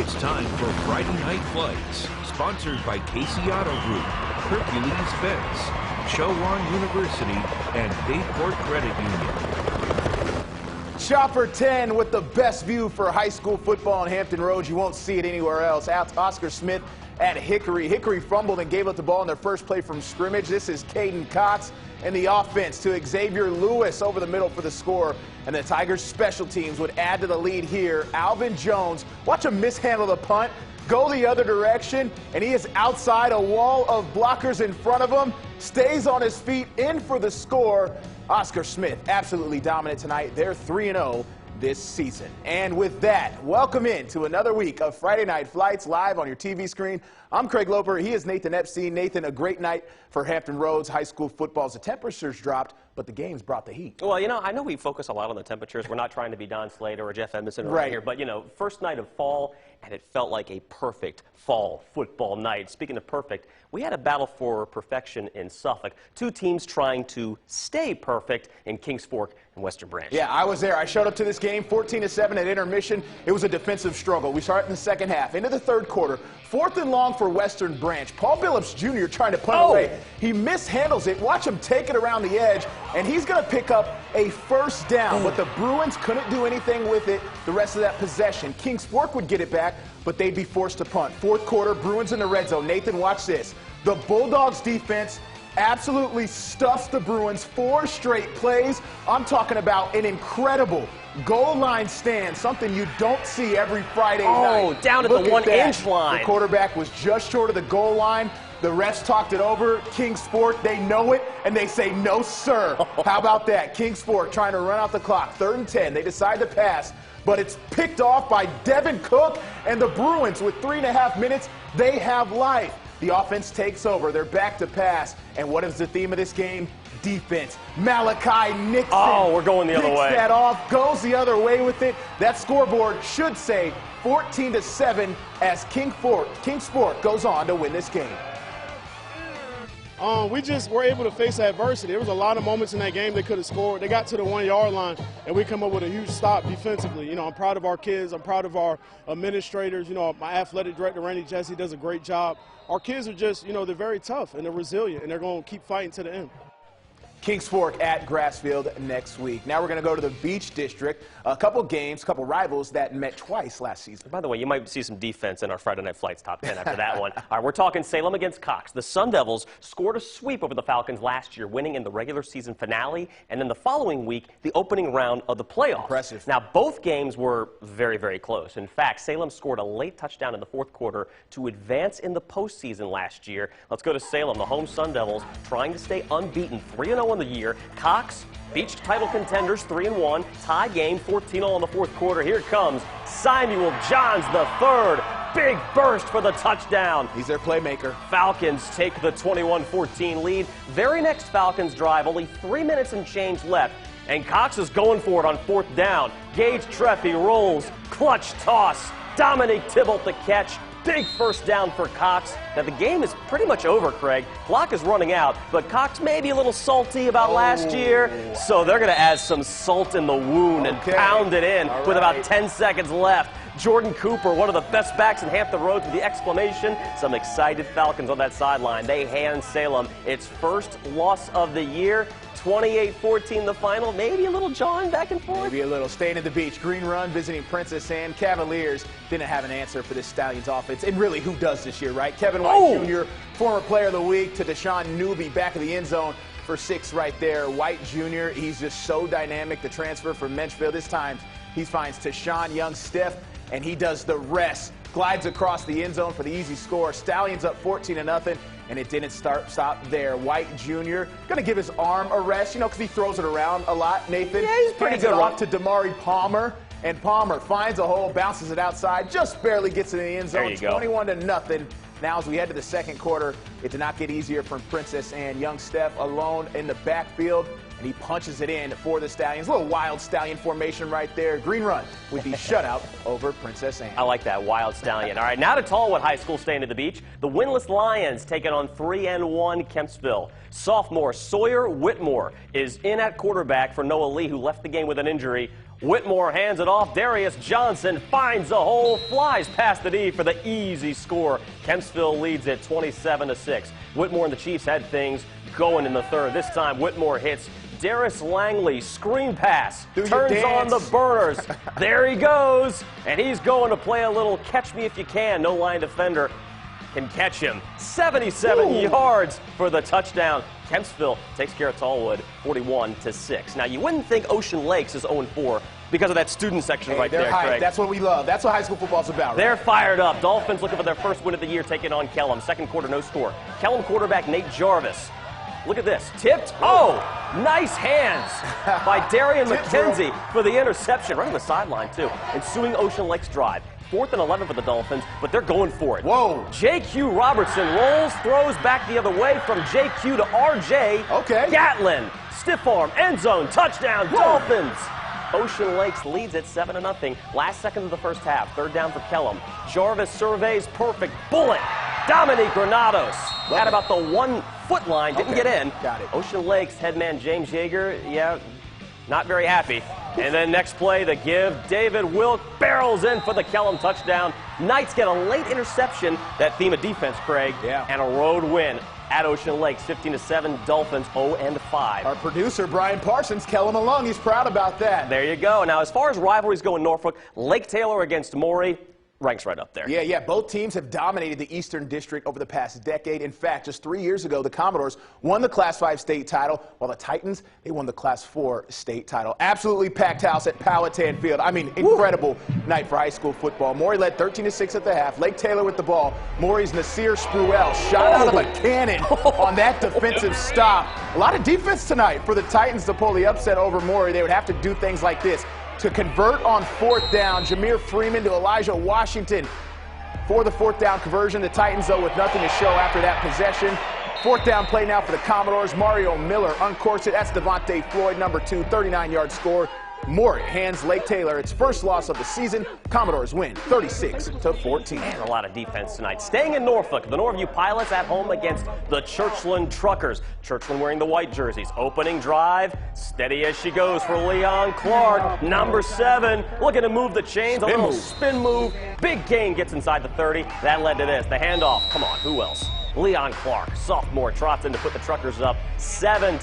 It's time for Friday Night Flights, sponsored by Casey Auto Group, Hercules Fence, Chowan University, and Bayport Credit Union. Chopper 10 with the best view for high school football on Hampton Roads. You won't see it anywhere else. Out to Oscar Smith at Hickory. Hickory fumbled and gave up the ball in their first play from scrimmage. This is Caden Cox and the offense to Xavier Lewis over the middle for the score. And the Tigers special teams would add to the lead here. Alvin Jones, watch him mishandle the punt, go the other direction, and he is outside a wall of blockers in front of him, stays on his feet, in for the score. Oscar Smith absolutely dominant tonight. They're 3-0 this season. And with that, welcome in to another week of Friday Night Flights live on your TV screen. I'm Craig Loper. He is Nathan Epstein. Nathan, a great night for Hampton Roads high school football. The temperatures dropped, but the games brought the heat. Well, you know, I know we focus a lot on the temperatures. We're not trying to be Don Slater or Jeff Edmondson right here, but, you know, first night of fall, and it felt like a perfect fall football night. Speaking of perfect, we had a battle for perfection in Suffolk. Two teams trying to stay perfect in Kingsport and Western Branch. Yeah, I was there. I showed up to this game 14-7 at intermission. It was a defensive struggle. We started in the second half. Into the third quarter, 4th and long for Western Branch. Paul Billups Jr. trying to punt away. He mishandles it. Watch him take it around the edge, and he's going to pick up a first down. But the Bruins couldn't do anything with it the rest of that possession. Kingsport would get it back, but they'd be forced to punt. Fourth quarter, Bruins in the red zone. Nathan, watch this. The Bulldogs defense absolutely stuffs the Bruins 4 straight plays. I'm talking about an incredible goal line stand, something you don't see every Friday night. Oh, down at the 1-inch line. The quarterback was just short of the goal line. The refs talked it over. Kingsport, they know it, and they say, no, sir. How about that? Kingsport trying to run out the clock. 3rd and 10. They decide to pass, but it's picked off by Devin Cook, and the Bruins, with 3.5 minutes, they have life. The offense takes over. They're back to pass. And what is the theme of this game? Defense. Malachi Nixon. Oh, we're going the other way. Picks that off, goes the other way with it. That scoreboard should say 14-7 as Kingsport goes on to win this game. We just were able to face adversity. There was a lot of moments in that game they could have scored. They got to the 1-yard line, and we come up with a huge stop defensively. You know, I'm proud of our kids. I'm proud of our administrators. You know, my athletic director, Randy Jesse, does a great job. Our kids are just, you know, they're very tough, and they're resilient, and they're going to keep fighting to the end. Kingsport at Grassfield next week. Now we're going to go to the Beach District. A couple games, couple rivals that met twice last season. By the way, you might see some defense in our Friday Night Flights top 10 after that one. All right, we're talking Salem against Cox. The Sun Devils scored a sweep over the Falcons last year, winning in the regular season finale, and then the following week, the opening round of the playoffs. Impressive. Now, both games were very, very close. In fact, Salem scored a late touchdown in the 4th quarter to advance in the postseason last year. Let's go to Salem, the home Sun Devils, trying to stay unbeaten, 3-0 on the year. Cox, Beach title contenders, 3-1, tie game, 14-0 in the 4th quarter. Here comes Samuel Johns III. Big burst for the touchdown. He's their playmaker. Falcons take the 21-14 lead. Very next Falcons drive, only 3 minutes and change left, and Cox is going for it on 4th down. Gage Treffy rolls, clutch toss. Dominic Tybalt the catch. Big first down for Cox. Now, the game is pretty much over, Craig. Clock is running out, but Cox may be a little salty about last year, so they're going to add some salt in the wound and pound it in with about 10 seconds left. Jordan Cooper, one of the best backs in Hampton Roads, with the exclamation. Some excited Falcons on that sideline. They hand Salem its first loss of the year. 28-14 the final. Maybe a little jawing back and forth. Maybe a little. Staying at the beach. Green Run visiting Princess Anne. Cavaliers didn't have an answer for this Stallions offense. And really, who does this year, right? Kevin White Jr., former player of the week, to Deshaun Newby, back of the end zone for 6 right there. White Jr., he's just so dynamic. The transfer from Menchville. This time, he finds Tashawn Young stiff, and he does the rest. Glides across the end zone for the easy score. Stallions up 14-0, and it didn't stop there. White Jr. going to give his arm a rest, you know, because he throws it around a lot, Nathan. Yeah, he's pretty good. Off to Damari Palmer, and Palmer finds a hole, bounces it outside, just barely gets in the end zone. 21-0. Now, as we head to the 2nd quarter, it did not get easier from Princess Anne. Young Steph alone in the backfield, and he punches it in for the Stallions. A little wild Stallion formation right there. Green Run with the shutout over Princess Anne. I like that, wild Stallion. All right, now to Tallwood High School, staying at the beach. The winless Lions taking on 3-1 Kempsville. Sophomore Sawyer Whitmore is in at quarterback for Noah Lee, who left the game with an injury, Whitmore hands it off. Darius Johnson finds a hole, flies past the D for the easy score. Kempsville leads it 27-6. Whitmore and the Chiefs had things going in the third. This time Whitmore hits Darius Langley, screen pass, turns on the burners. There he goes, and he's going to play a little catch me if you can. No line defender can catch him. 77 yards for the touchdown. Kempsville takes care of Tallwood 41-6. Now, you wouldn't think Ocean Lakes is 0-4 because of that student section right there, Craig. That's what we love. That's what high school football's about. They're fired up. Dolphins looking for their first win of the year, taking on Kellum. Second quarter, no score. Kellum quarterback Nate Jarvis. Look at this. Tipped. Oh, nice hands by Darian McKenzie for the interception. Right on the sideline, too. Ensuing Ocean Lakes drive. 4th and 11 for the Dolphins, but they're going for it. Whoa. J.Q. Robertson rolls, throws back the other way from J.Q. to R.J. Okay. Gatlin. Stiff arm, end zone, touchdown, Dolphins. Ocean Lakes leads at 7-0. Last second of the first half. Third down for Kellum. Jarvis surveys perfect. Bullet. Dominique Granados at about the 1 foot line. Didn't get in. Got it. Ocean Lakes headman James Yeager, not very happy. And then next play, the give. David Wilk barrels in for the Kellum touchdown. Knights get a late interception. That theme of defense, Craig. Yeah. And a road win at Ocean Lakes, 15-7. Dolphins 0-5. Our producer, Brian Parsons, Kellum along. He's proud about that. There you go. Now, as far as rivalries go in Norfolk, Lake Taylor against Maury ranks right up there. Yeah. Both teams have dominated the Eastern District over the past decade. In fact, just 3 years ago, the Commodores won the Class 5 state title, while the Titans, they won the Class 4 state title. Absolutely packed house at Powhatan Field. I mean, incredible night for high school football. Maury led 13-6 at the half. Lake Taylor with the ball. Maury's Nasir Spruell shot out of a cannon on that defensive stop. A lot of defense tonight for the Titans to pull the upset over Maury. They would have to do things like this to convert on 4th down. Jameer Freeman to Elijah Washington for the 4th down conversion. The Titans, though, with nothing to show after that possession. 4th down play now for the Commodores. Mario Miller uncorks it. That's Devontae Floyd, number 2, 39-yard score. Maury hands Lake Taylor its first loss of the season. Commodores win 36-14. And a lot of defense tonight. Staying in Norfolk, the Norview Pilots at home against the Churchland Truckers. Churchland wearing the white jerseys. Opening drive, steady as she goes for Leon Clark, number 7. Looking to move the chains, a little spin move. Big gain gets inside the 30. That led to this, the handoff. Come on, who else? Leon Clark, sophomore, trots in to put the Truckers up 7-0.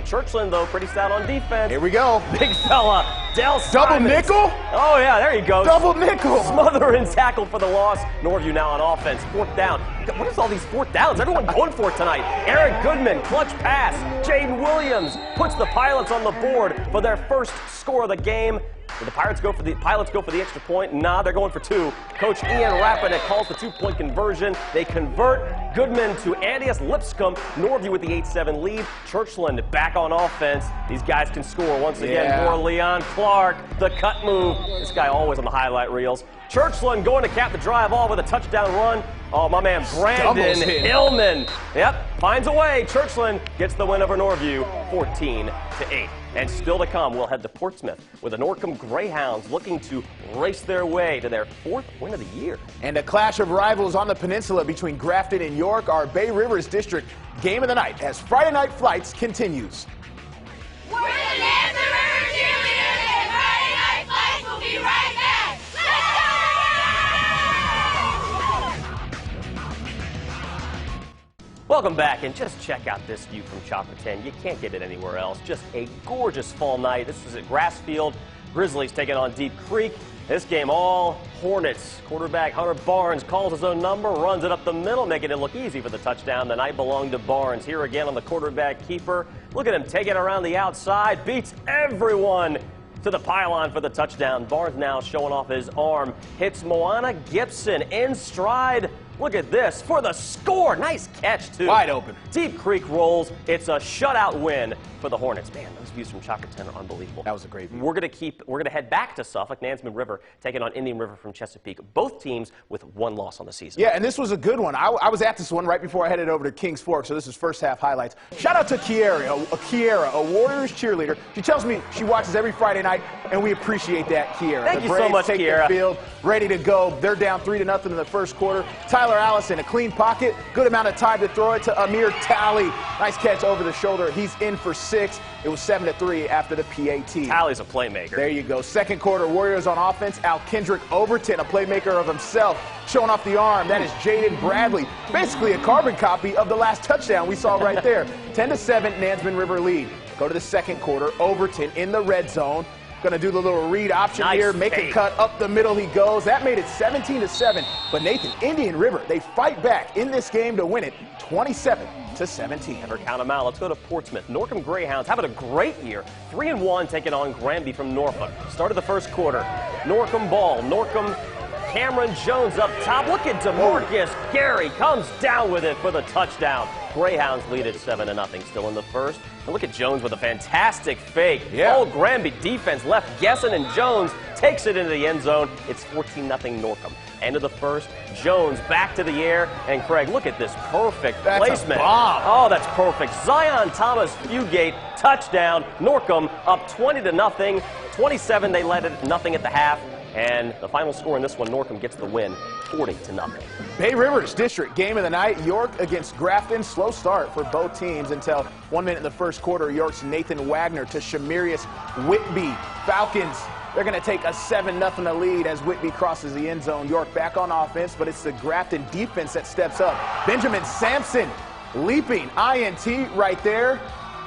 Churchland, though, pretty stout on defense. Here we go. Big fella, Del Simons. Double nickel? Oh, yeah, there you go. Double nickel. Smother and tackle for the loss. Norview now on offense. 4th down. What is all these 4th downs? Everyone going for it tonight. Eric Goodman, clutch pass. Jaden Williams puts the Pilots on the board for their first score of the game. Did the Pilots go for the extra point? Nah, they're going for 2. Coach Ian Rappinet calls the 2-point conversion. They convert. Goodman to Andius Lipscomb. Norview with the 8-7 lead. Churchland back on offense. These guys can score once again. More Leon Clark. The cut move. This guy always on the highlight reels. Churchland going to cap the drive off with a touchdown run. Oh, my man Brandon Hillman. Yep, finds a way. Churchland gets the win over Norview, 14-8. And still to come, we'll head to Portsmouth with the Norcom Greyhounds looking to race their way to their 4th win of the year. And a clash of rivals on the peninsula between Grafton and York, our Bay Rivers District game of the night as Friday Night Flights continues. We're the Nancy River Cheerleaders, and Friday Night Flights will be right back. Welcome back, and just check out this view from Chopperton. You can't get it anywhere else. Just a gorgeous fall night. This is at Grassfield. Grizzlies taking on Deep Creek. This game all Hornets. Quarterback Hunter Barnes calls his own number, runs it up the middle, making it look easy for the touchdown. The night belonged to Barnes. Here again on the quarterback keeper. Look at him taking it around the outside. Beats everyone to the pylon for the touchdown. Barnes now showing off his arm. Hits Moana Gibson in stride. Look at this for the score. Nice catch, too. Wide open. Deep Creek rolls. It's a shutout win for the Hornets. Man, those views from Chopperton are unbelievable. That was a great view. We're gonna head back to Suffolk, Nansemond River, taking on Indian River from Chesapeake. Both teams with 1 loss on the season. Yeah, and this was a good one. I was at this one right before I headed over to Kingsport, so this is first half highlights. Shout out to Kiera, a Warriors cheerleader. She tells me she watches every Friday night, and we appreciate that, Kiera. Thank you so much, take Kiera. the field, ready to go. They're down 3-0 in the first quarter. Tyler Tyler Allison, a clean pocket, good amount of time to throw it to Amir Talley. Nice catch over the shoulder. He's in for 6. It was 7-3 after the PAT. Talley's a playmaker. There you go. Second quarter, Warriors on offense. Al Kendrick Overton, a playmaker of himself, showing off the arm. That is Jaden Bradley. Basically a carbon copy of the last touchdown we saw right there. 10-7, Nansemond River lead. Go to the second quarter. Overton in the red zone. Going to do the little read option Nice here. Make fake. a cut up the middle. He goes. That made it 17-7. But Nathan, Indian River, they fight back in this game to win it 27-17. Never count them out. Let's go to Portsmouth. Norcom Greyhounds having a great year. 3-1 taking on Granby from Norfolk. Start of the first quarter. Norcom ball. Norcom Cameron Jones up top. Look at DeMarcus. Gary comes down with it for the touchdown. Greyhounds lead at 7-0 still in the first. And look at Jones with a fantastic fake. Yeah. Oh, Granby defense left guessing, and Jones takes it into the end zone. It's 14-0 Norcom. End of the first. Jones back to the air. And Craig, look at this perfect placement. A bomb. Oh, that's perfect. Zion Thomas Fugate touchdown. Norcom up 20-0. 27, they led it nothing at the half. And the final score in this one, Norcom gets the win, 40-0. Bay Rivers District game of the night, York against Grafton. Slow start for both teams until 1 minute in the first quarter. York's Nathan Wagner to Shamirius Whitby. Falcons, they're going to take a 7-0 lead as Whitby crosses the end zone. York back on offense, but it's the Grafton defense that steps up. Benjamin Sampson leaping INT right there.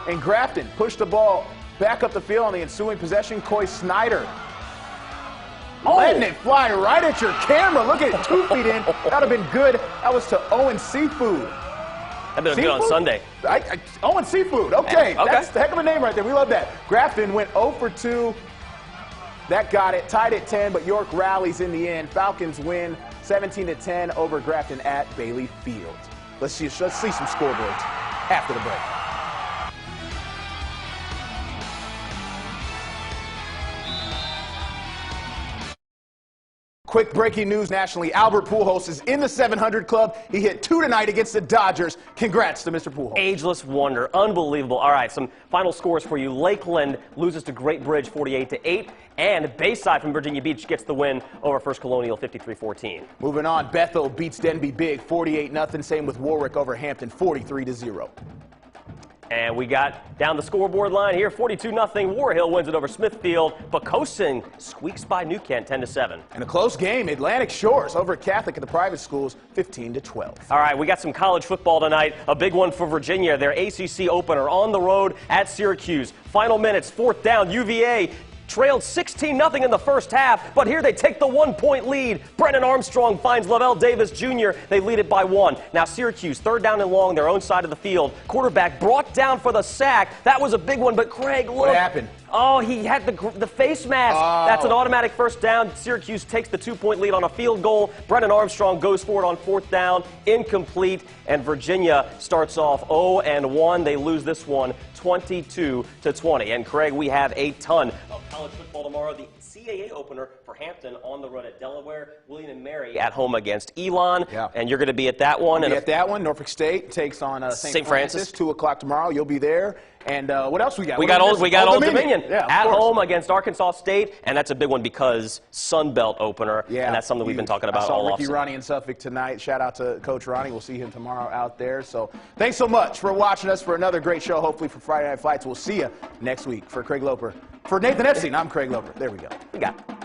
And Grafton pushed the ball back up the field on the ensuing possession. Coy Snyder letting it fly right at your camera. Look at it, 2 feet in. That would have been good. That was to Owen Seafood. That'd been good on Sunday. Owen Seafood. Okay. Okay. That's the heck of a name right there. We love that. Grafton went 0 for 2. That got it. Tied at 10, but York rallies in the end. Falcons win 17-10 over Grafton at Bailey Field. Let's see some scoreboards after the break. Quick breaking news nationally. Albert Pujols is in the 700 club. He hit 2 tonight against the Dodgers. Congrats to Mr. Pujols. Ageless wonder. Unbelievable. All right, some final scores for you. Lakeland loses to Great Bridge 48-8. And Bayside from Virginia Beach gets the win over First Colonial 53-14. Moving on, Bethel beats Denby big 48-0. Same with Warwick over Hampton 43-0. And we got down the scoreboard line here, 42-0. War Hill wins it over Smithfield. Pocosin squeaks by New Kent 10-7. And a close game, Atlantic Shores over Catholic at the private schools 15-12. All right, we got some college football tonight. A big one for Virginia, their ACC opener on the road at Syracuse. Final minutes, 4th down, UVA trailed 16-0 in the first half, but here they take the 1-point lead. Brennan Armstrong finds Lavelle Davis Jr. They lead it by 1. Now Syracuse, 3rd down and long, their own side of the field. Quarterback brought down for the sack. That was a big one, but Craig, look. What happened? Oh, he had the face mask. Oh. That's an automatic first down. Syracuse takes the 2-point lead on a field goal. Brennan Armstrong goes for it on 4th down. Incomplete. And Virginia starts off 0-1. They lose this one 22-20. And Craig, we have a ton of college football tomorrow. The CAA opener for Hampton on the road at Delaware. William and Mary at home against Elon. Yeah. And you're going to be at that one. At that one, Norfolk State takes on St. Francis. 2 o'clock tomorrow. You'll be there. And what else we got? We got Old Dominion yeah, at home against Arkansas State, and that's a big one because Sun Belt opener, and that's something we've been talking about all Ricky offseason. Ronnie in Suffolk tonight. Shout out to Coach Ronnie. We'll see him tomorrow out there. So thanks so much for watching us for another great show, hopefully for Friday Night Fights. We'll see you next week. For Craig Loper. For Nathan Epstein, I'm Craig Loper. There we go. We got it.